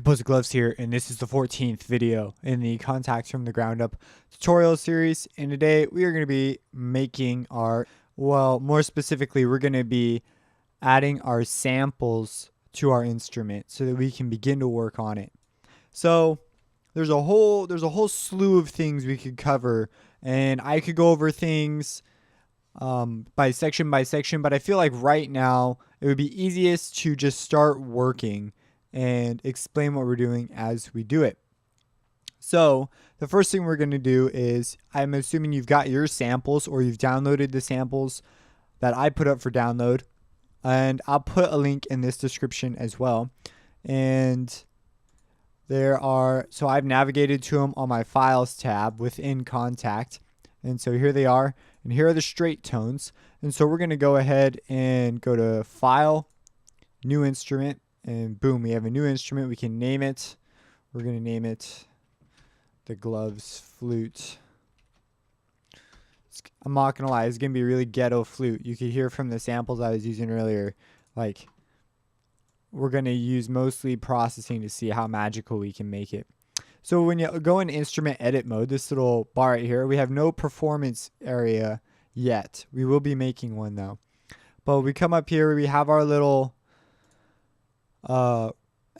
Composer Gloves here, and this is the 14th video in the Contacts from the Ground Up tutorial series. And today we are going to be making more specifically, we're going to be adding our samples to our instrument so that we can begin to work on it. So there's a whole slew of things we could cover, and I could go over things by section, but I feel like right now it would be easiest to just start working and explain what we're doing as we do it. So the first thing we're going to do is, I'm assuming you've got your samples or you've downloaded the samples that I put up for download, and I'll put a link in this description as well. And so I've navigated to them on my Files tab within Kontakt, and so here they are, and here are the straight tones. And so we're going to go ahead and go to File, New Instrument, and boom, we have a new instrument. We can name it. We're going to name it the Gloves Flute. I'm not going to lie, it's going to be a really ghetto flute. You could hear from the samples I was using earlier, like, we're going to use mostly processing to see how magical we can make it. So when you go in instrument edit mode, this little bar right here, we have no performance area yet. We will be making one though. But we come up here, we have our little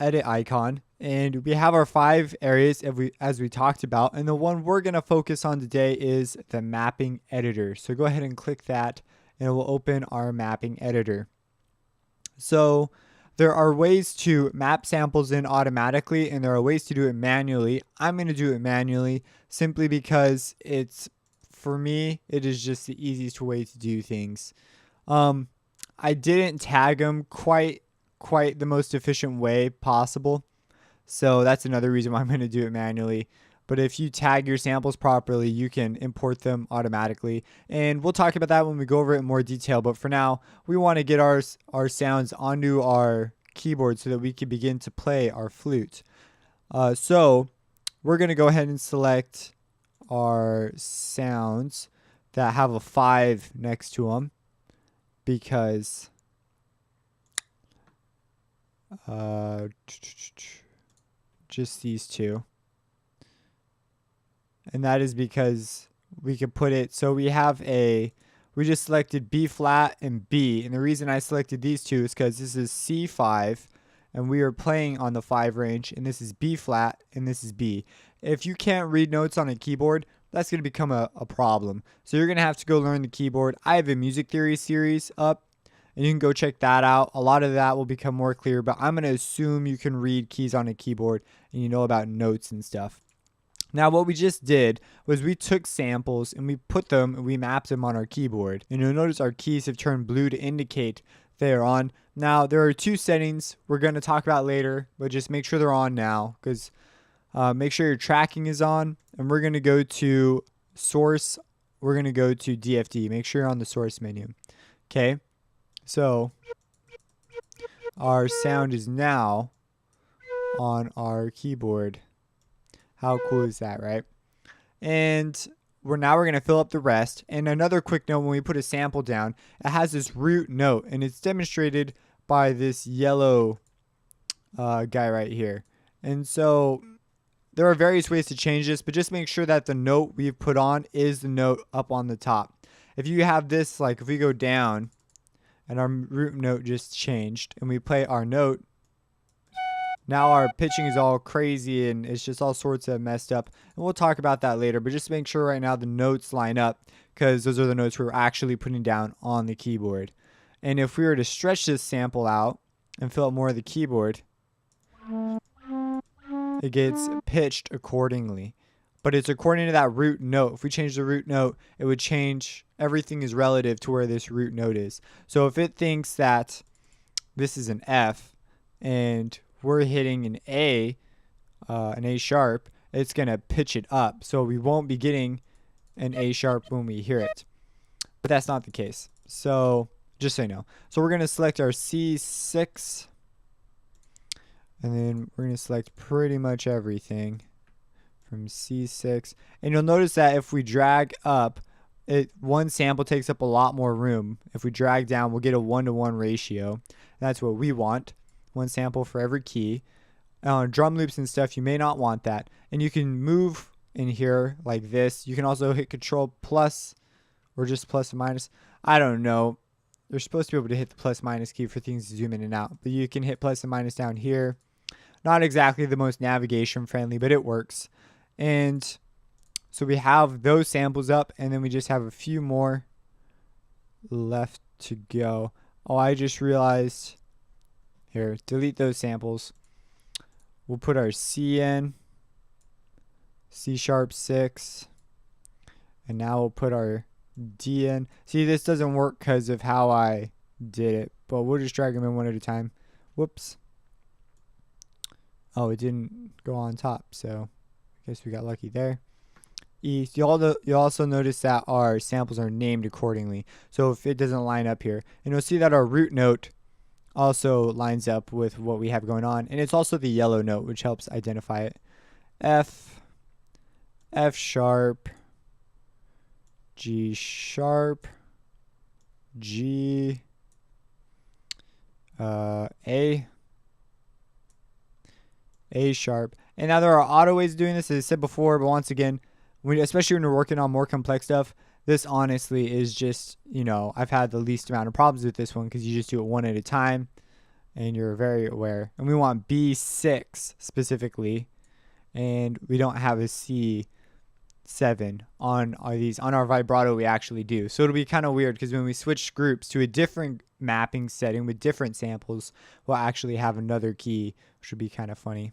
edit icon, and we have our 5 areas as we talked about, and the one we're going to focus on today is the mapping editor. So go ahead and click that, and it will open our mapping editor. So there are ways to map samples in automatically, and there are ways to do it manually. I'm going to do it manually simply because for me, it is just the easiest way to do things. I didn't tag them quite the most efficient way possible, so that's another reason why I'm going to do it manually. But if you tag your samples properly, you can import them automatically, and we'll talk about that when we go over it in more detail. But for now, we want to get our sounds onto our keyboard so that we can begin to play our flute. So we're going to go ahead and select our sounds that have a 5 next to them, because just these two, and that is because we could put it so we just selected B flat and B, and the reason I selected these two is because this is C5 and we are playing on the 5 range, and this is B flat and this is B. If you can't read notes on a keyboard, that's going to become a problem, so you're going to have to go learn the keyboard. I have a music theory series up, and you can go check that out. A lot of that will become more clear, but I'm going to assume you can read keys on a keyboard and you know about notes and stuff. Now, what we just did was we took samples and we put them and we mapped them on our keyboard. And you'll notice our keys have turned blue to indicate they are on. Now, there are 2 settings we're going to talk about later, but just make sure they're on now, because make sure your tracking is on. And we're going to go to source. We're going to go to DFD. Make sure you're on the source menu. Okay. So our sound is now on our keyboard. How cool is that, right? And we're going to fill up the rest. And another quick note, when we put a sample down, it has this root note, and it's demonstrated by this yellow guy right here. And so there are various ways to change this, but just make sure that the note we've put on is the note up on the top. If you have this, like if we go down and our root note just changed and we play our note, now our pitching is all crazy and it's just all sorts of messed up, and we'll talk about that later. But just make sure right now the notes line up, because those are the notes we're actually putting down on the keyboard. And if we were to stretch this sample out and fill up more of the keyboard, it gets pitched accordingly, but it's according to that root note. If we change the root note, it would change, everything is relative to where this root note is. So if it thinks that this is an F and we're hitting an A sharp, it's going to pitch it up. So we won't be getting an A sharp when we hear it, but that's not the case. So just so you know. So we're going to select our C6, and then we're going to select pretty much everything from C6. And you'll notice that if we drag up, one sample takes up a lot more room. If we drag down, we'll get a 1-to-1 ratio. That's what we want. 1 sample for every key. drum loops and stuff, you may not want that. And you can move in here like this. You can also hit Control plus or just plus and minus. I don't know. You're supposed to be able to hit the plus minus key for things to zoom in and out, but you can hit plus and minus down here. Not exactly the most navigation friendly, but it works. And so we have those samples up, and then we just have a few more left to go. Oh, I just realized here, delete those samples. We'll put our C in, C#6, and now we'll put our D in. See, this doesn't work because of how I did it, but we'll just drag them in one at a time. Whoops. Oh, it didn't go on top, so I guess we got lucky there. E. You'll also notice that our samples are named accordingly. So if it doesn't line up here, and you'll see that our root note also lines up with what we have going on, and it's also the yellow note, which helps identify it. F, F#, G#, G, A#. And now there are auto ways of doing this, as I said before, but once again, especially when we're working on more complex stuff, this honestly is just, I've had the least amount of problems with this one because you just do it one at a time and you're very aware. And we want B6 specifically, and we don't have a C7 on these. On our vibrato we actually do. So it'll be kind of weird because when we switch groups to a different mapping setting with different samples, we'll actually have another key, which would be kind of funny.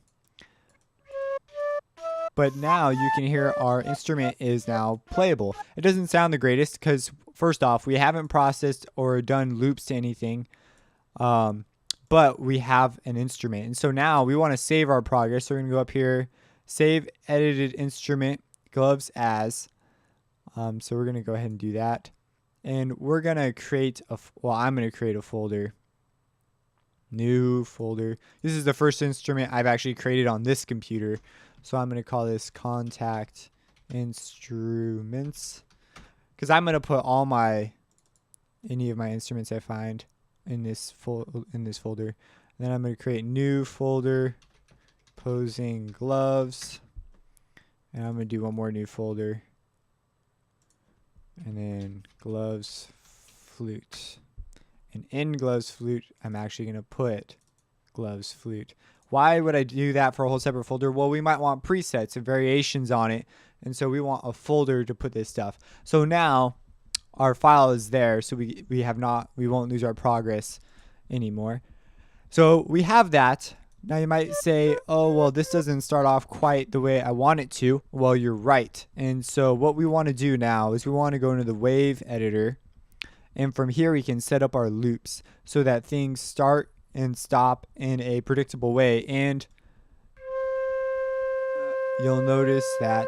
But now you can hear our instrument is now playable. It doesn't sound the greatest because, first off, we haven't processed or done loops to anything, but we have an instrument. And so now we want to save our progress. So we're going to go up here, save edited instrument, gloves as. So we're going to go ahead and do that. And we're going to create I'm going to create a folder. New folder. This is the first instrument I've actually created on this computer. So I'm going to call this Kontakt Instruments, because I'm going to put any of my instruments I find in this folder. And then I'm going to create new folder, posing gloves, and I'm going to do one more new folder, and then gloves flute. And in gloves flute, I'm actually going to put gloves flute. Why would I do that for a whole separate folder? Well, we might want presets and variations on it, and so we want a folder to put this stuff. So now our file is there, so we won't lose our progress anymore. So we have that. Now you might say, oh, well, this doesn't start off quite the way I want it to. Well, you're right. And so what we want to do now is we want to go into the wave editor, and from here we can set up our loops so that things start and stop in a predictable way. And you'll notice that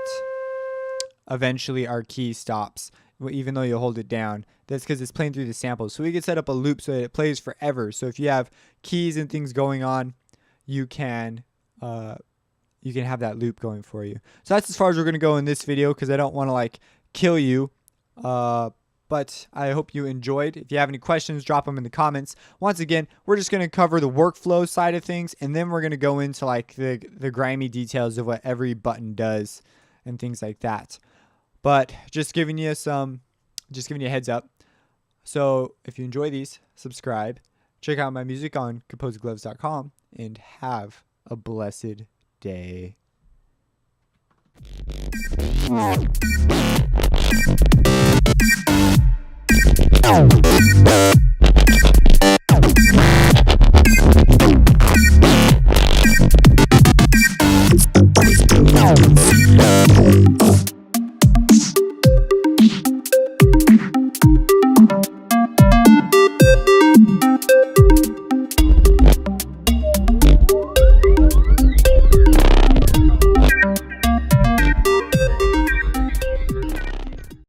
eventually our key stops, even though you hold it down. That's because it's playing through the samples. So we can set up a loop so that it plays forever. So if you have keys and things going on, you can have that loop going for you. So that's as far as we're going to go in this video, because I don't want to kill you. But I hope you enjoyed. If you have any questions, drop them in the comments. Once again, we're just going to cover the workflow side of things, and then we're going to go into the grimy details of what every button does and things like that. But just giving you a heads up. So if you enjoy these, subscribe. Check out my music on composegloves.com, and have a blessed day.